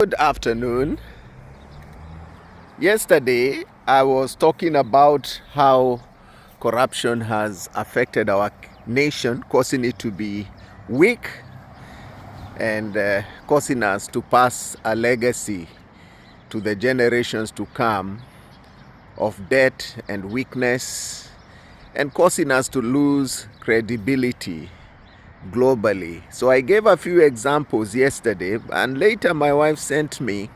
Good afternoon. Yesterday, I was talking about how corruption has affected our nation, causing it to be weak and causing us to pass a legacy to the generations to come of debt and weakness, and causing us to lose credibility globally. So I gave a few examples yesterday, and later my wife sent me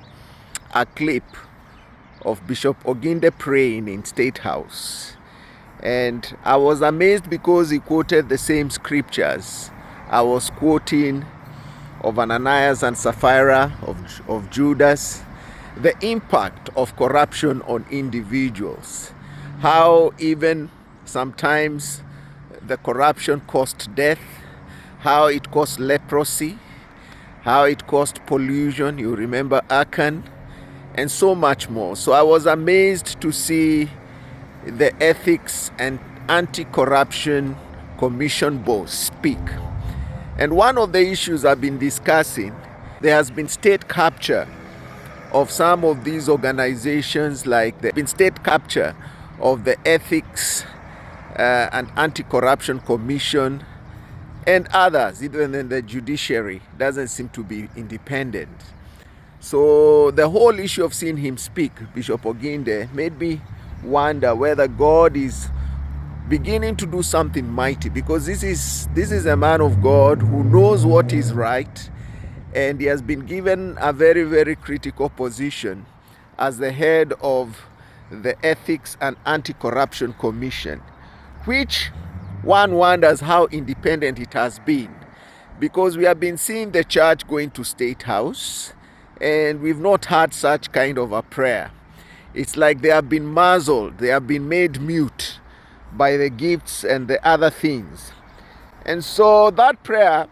a clip of Bishop Oginde praying in State House. And I was amazed because he quoted the same scriptures I was quoting of Ananias and Sapphira, of Judas, the impact of corruption on individuals, how even sometimes the corruption caused death, how it caused leprosy, how it caused pollution, you remember Achan, and so much more. So I was amazed to see the Ethics and Anti-Corruption Commission boss speak. And one of the issues I've been discussing, there has been state capture of some of these organizations, like there has been state capture of the Ethics and Anti-Corruption Commission and others. Even in the judiciary doesn't seem to be independent. So the whole issue of seeing him speak, Bishop Oginde, made me wonder whether God is beginning to do something mighty, because this is a man of God who knows what is right, and he has been given a very, very critical position as the head of the Ethics and Anti-Corruption Commission, which one wonders how independent it has been, because we have been seeing the church going to State House, and we've not had such kind of a prayer. It's like they have been muzzled, they have been made mute by the gifts and the other things. And so that prayer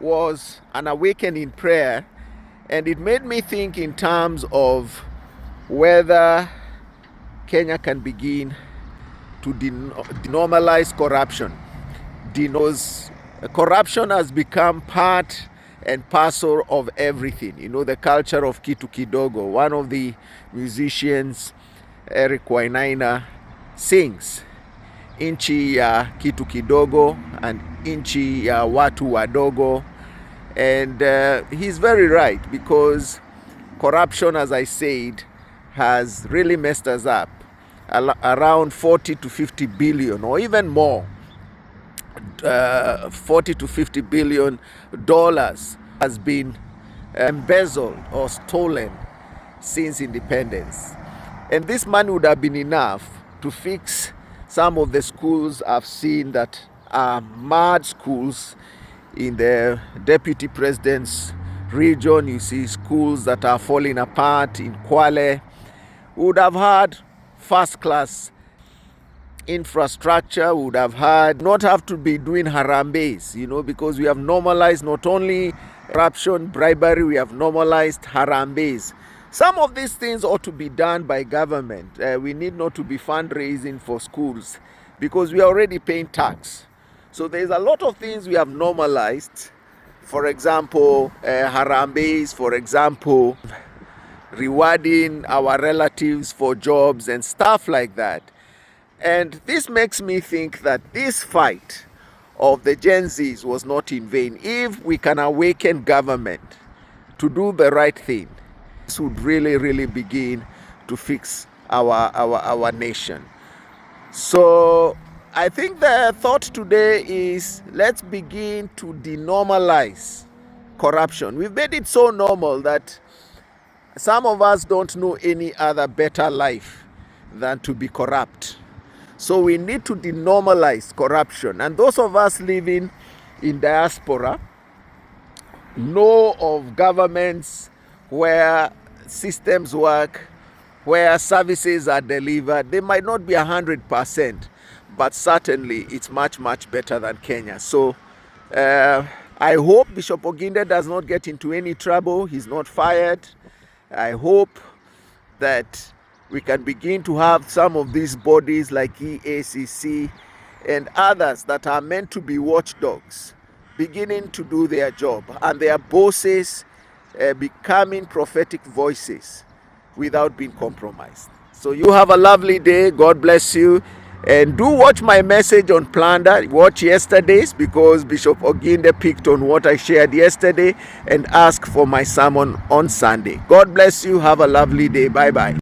was an awakening prayer, and it made me think in terms of whether Kenya can begin to denormalize corruption. Because corruption has become part and parcel of everything. You know, the culture of kitu kidogo. One of the musicians, Eric Wainaina, sings inchi ya kitu kidogo and inchi ya watu wadogo. And he's very right, because corruption, as I said, has really messed us up. Around 40 to 50 billion or even more, 40 to 50 billion dollars has been embezzled or stolen since independence. And this money would have been enough to fix some of the schools I've seen that are mad schools in the deputy president's region. You see schools that are falling apart in Kwale. Would have had first class infrastructure, would have had not have to be doing harambees, because we have normalized not only corruption, bribery, we have normalized harambees. Some of these things ought to be done by government. We need not to be fundraising for schools, because we are already paying tax. So there's a lot of things we have normalized. For example, harambees, for example, rewarding our relatives for jobs and stuff like that. And this makes me think that this fight of the Gen Zs was not in vain. If we can awaken government to do the right thing, this would really, really begin to fix our nation. So I think the thought today is, let's begin to denormalize corruption. We've made it so normal that some of us don't know any other better life than to be corrupt. So we need to denormalize corruption. And those of us living in diaspora know of governments where systems work, where services are delivered. They might not be 100%, but certainly it's much, much better than Kenya. So I hope Bishop Oginde does not get into any trouble. He's not fired. I hope that we can begin to have some of these bodies like EACC and others that are meant to be watchdogs beginning to do their job, and their bosses becoming prophetic voices without being compromised. So you have a lovely day. God bless you. And do watch my message on Plunder. Watch yesterday's, because Bishop Oginde picked on what I shared yesterday, and ask for my sermon on Sunday. God bless you. Have a lovely day. Bye-bye.